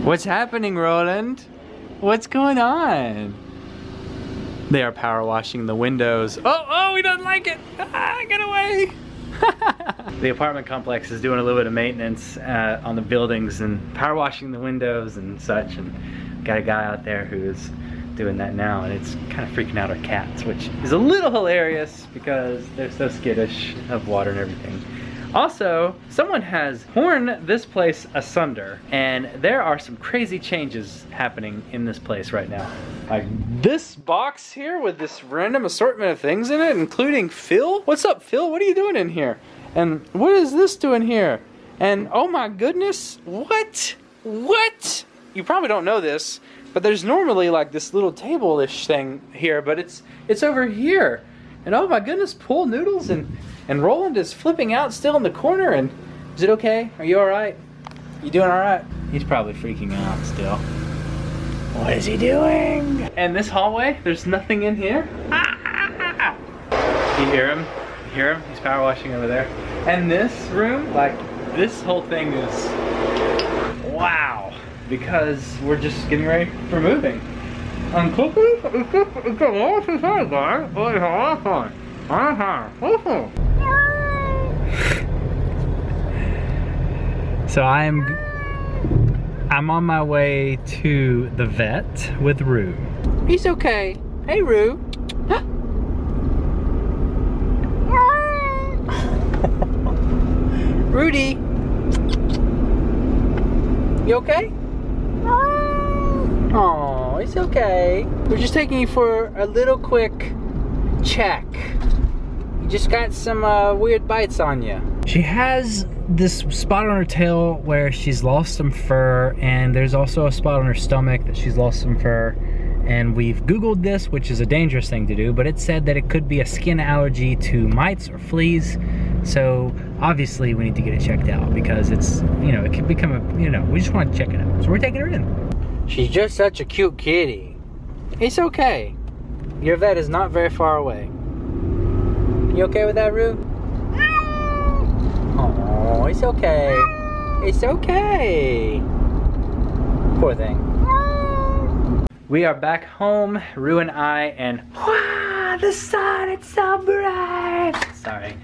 What's happening, Roland? What's going on? They are power washing the windows. Oh, he doesn't like it. Ah, get away. The apartment complex is doing a little bit of maintenance on the buildings and power washing the windows and such, and got a guy out there who's doing that now, and it's kind of freaking out our cats, which is a little hilarious because they're so skittish of water and everything. Also, someone has torn this place asunder, and there are some crazy changes happening in this place right now. Like this box here with this random assortment of things in it, including Phil. What's up, Phil? What are you doing in here? And what is this doing here? And oh my goodness, what? What? You probably don't know this, but there's normally like this little table-ish thing here, but it's over here. And oh my goodness, pool noodles, and Roland is flipping out still in the corner. And is it okay? Are you all right? You doing all right? He's probably freaking out still. What is he doing? And this hallway, there's nothing in here. Ah! You hear him? You hear him? He's power washing over there. And this room, like this whole thing is wow, because we're just getting ready for moving. So I'm on my way to the vet with Rue. He's okay. Hey, Rue. Rudy. You okay? Oh, it's okay. We're just taking you for a little quick check. You just got some weird bites on you. She has this spot on her tail where she's lost some fur, and there's also a spot on her stomach that she's lost some fur. And we've Googled this, which is a dangerous thing to do, but it said that it could be a skin allergy to mites or fleas. So obviously we need to get it checked out because it's, you know, it could become a, you know, we just want to check it out. So we're taking her in. She's just such a cute kitty. It's okay. Your vet is not very far away. You okay with that, Rue? Oh, it's okay. It's okay. Poor thing. We are back home, Rue and I, and wow, the sun, it's so bright. Sorry.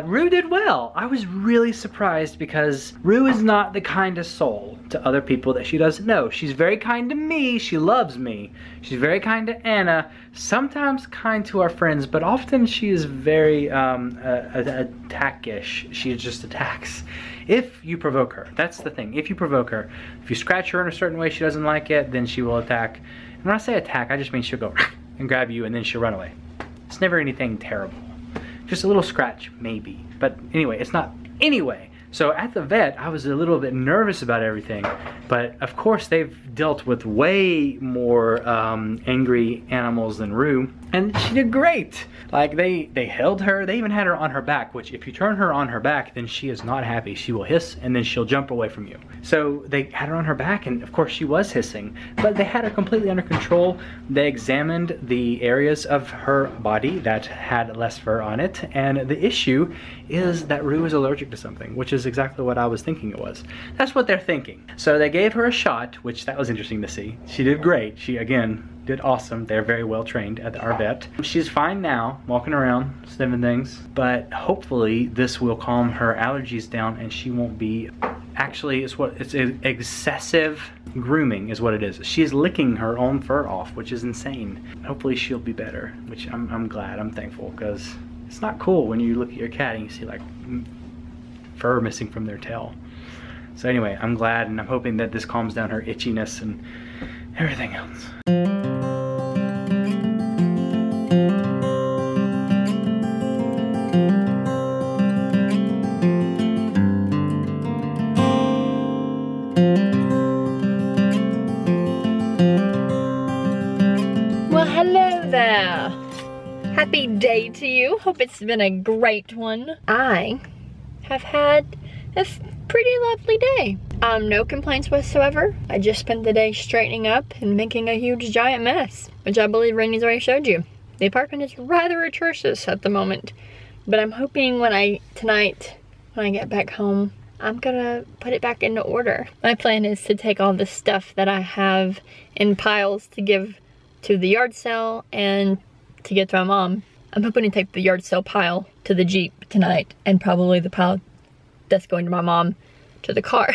Rue did well. I was really surprised because Rue is not the kindest soul to other people that she doesn't know. She's very kind to me. She loves me. She's very kind to Anna. Sometimes kind to our friends, but often she is very attackish. She just attacks. If you provoke her, that's the thing. If you provoke her, if you scratch her in a certain way she doesn't like it, then she will attack. And when I say attack, I just mean she'll go and grab you and then she'll run away. It's never anything terrible. Just a little scratch, maybe. But anyway, it's not. Anyway, so at the vet, I was a little bit nervous about everything. But of course, they've dealt with way more angry animals than Rue. And she did great. Like they held her, they even had her on her back, which if you turn her on her back, then she is not happy. She will hiss and then she'll jump away from you. So they had her on her back and of course she was hissing, but they had her completely under control. They examined the areas of her body that had less fur on it. And the issue is that Rue is allergic to something, which is exactly what I was thinking it was. That's what they're thinking. So they gave her a shot, which that was interesting to see. She did great. She, again, did awesome. They're very well trained at our vet. She's fine now, walking around, sniffing things, but hopefully this will calm her allergies down and she won't be, actually it's excessive grooming is what it is. She's licking her own fur off, which is insane. Hopefully she'll be better, which I'm glad, I'm thankful, because it's not cool when you look at your cat and you see like fur missing from their tail. So anyway, I'm glad and I'm hoping that this calms down her itchiness and everything else. Well, hello there. Happy day to you. Hope it's been a great one. I have had a pretty lovely day. No complaints whatsoever. I just spent the day straightening up and making a huge giant mess, which I believe Rainey's already showed you. The apartment is rather atrocious at the moment, but I'm hoping tonight when I get back home, I'm gonna put it back into order. My plan is to take all the stuff that I have in piles to give to the yard sale and to get to my mom. I'm hoping to take the yard sale pile to the Jeep tonight and probably the pile that's going to my mom to the car.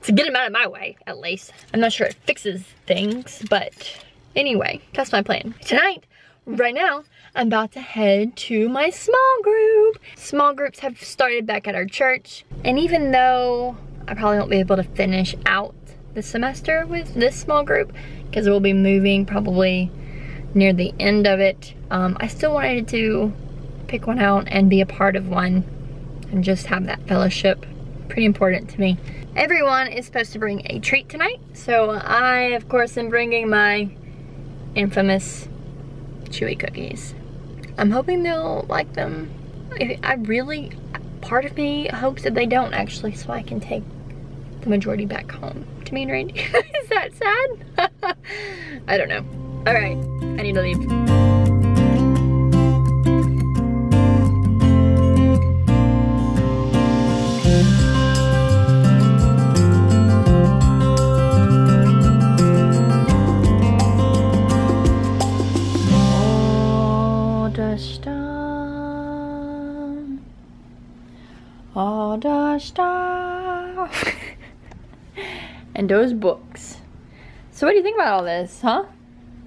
To get them out of my way, at least. I'm not sure it fixes things, but anyway, that's my plan. Tonight, right now, I'm about to head to my small group. Small groups have started back at our church, and even though I probably won't be able to finish out the semester with this small group, because we'll be moving probably near the end of it, I still wanted to pick one out and be a part of one and just have that fellowship. Pretty important to me. Everyone is supposed to bring a treat tonight, so I, of course, am bringing my infamous chewy cookies. I'm hoping they'll like them. Part of me hopes that they don't actually, so I can take the majority back home to me and Randy. Is that sad? I don't know. All right, I need to leave. All the stuff. And those books. So what do you think about all this, huh?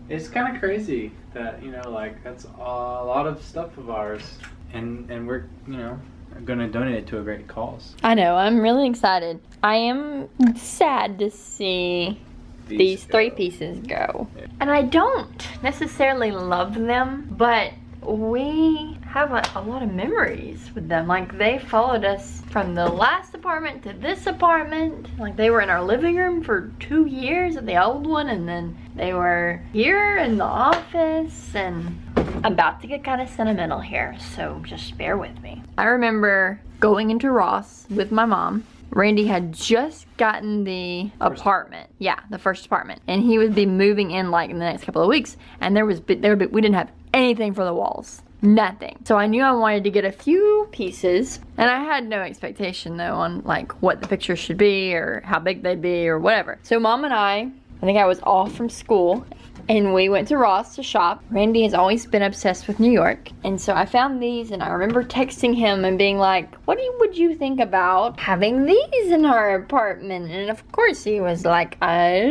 It's kind of crazy that, you know, like, that's a lot of stuff of ours. And we're, you know, gonna donate it to a great cause. I know, I'm really excited. I am sad to see these 3 pieces go. Yeah. And I don't necessarily love them, but we have a lot of memories with them. Like, they followed us from the last apartment to this apartment. Like, they were in our living room for 2 years at the old one, and then they were here in the office. And I'm about to get kind of sentimental here, so just bear with me. I remember going into Ross with my mom. Randy had just gotten the apartment. Yeah, the first apartment. And he would be moving in like in the next couple of weeks. And we didn't have anything for the walls. Nothing. So I knew I wanted to get a few pieces. And I had no expectation though on like what the pictures should be or how big they'd be or whatever. So Mom and I think I was off from school, and we went to Ross to shop. Randy has always been obsessed with New York, and so I found these, and I remember texting him and being like, would you think about having these in our apartment? And of course he was like, I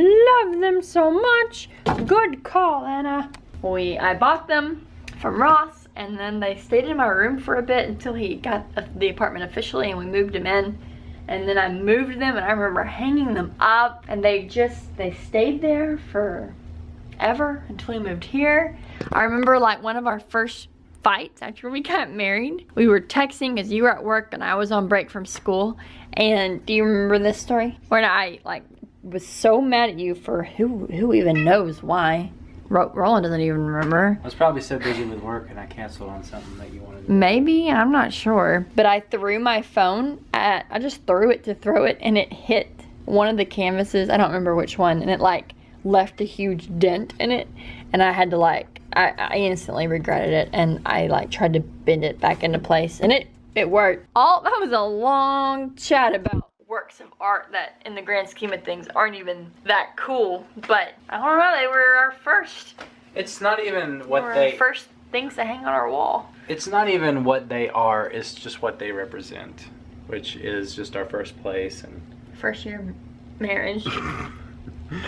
love them so much. Good call, Anna. I bought them from Ross, and then they stayed in my room for a bit until he got the apartment officially, and we moved him in. And then I moved them, and I remember hanging them up, and they stayed there forever until we moved here. I remember like one of our first fights after we got married. We were texting because you were at work and I was on break from school. And do you remember this story? When I like was so mad at you for who even knows why. Roland doesn't even remember. I was probably so busy with work and I canceled on something that you wanted to do. Maybe, I'm not sure. But I threw my phone I just threw it to throw it, and it hit one of the canvases. I don't remember which one, and it like left a huge dent in it. And I had to like, I instantly regretted it, and I like tried to bend it back into place, and it worked. That was a long chat about works of art that in the grand scheme of things aren't even that cool, but I don't know, they were our first. It's not even first things to hang on our wall. It's not even what they are, it's just what they represent, which is just our first place and first year of marriage.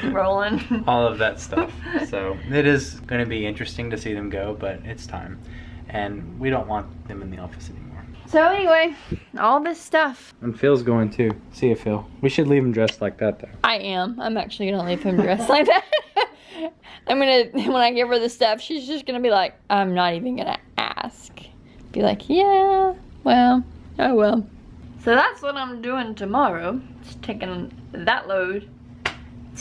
Rolling. All of that stuff. So it is going to be interesting to see them go, but it's time, and we don't want them in the office anymore. So anyway, all this stuff. And Phil's going too. See you, Phil. We should leave him dressed like that though. I'm actually gonna leave him dressed like that. when I give her the stuff, she's just gonna be like, I'm not even gonna ask. Be like, yeah, well, oh well. So that's what I'm doing tomorrow. Just taking that load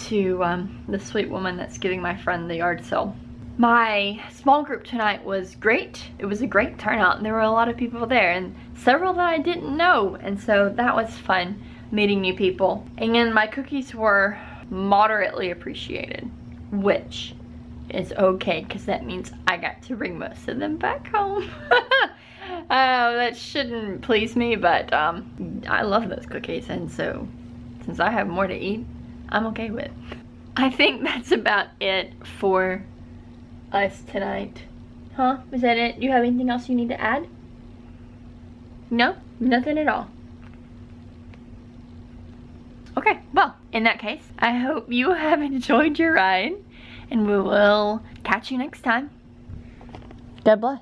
to the sweet woman that's giving my friend the yard sale. My small group tonight was great. It was a great turnout, and there were a lot of people there, and several that I didn't know, and so that was fun, meeting new people. And my cookies were moderately appreciated, which is okay, because that means I got to bring most of them back home. That shouldn't please me, but I love those cookies, and so since I have more to eat, I'm okay with it. I think that's about it for us tonight. Huh? Is that it? Do you have anything else you need to add? No? Nothing at all. Okay, well, in that case, I hope you have enjoyed your ride, and we will catch you next time. God bless.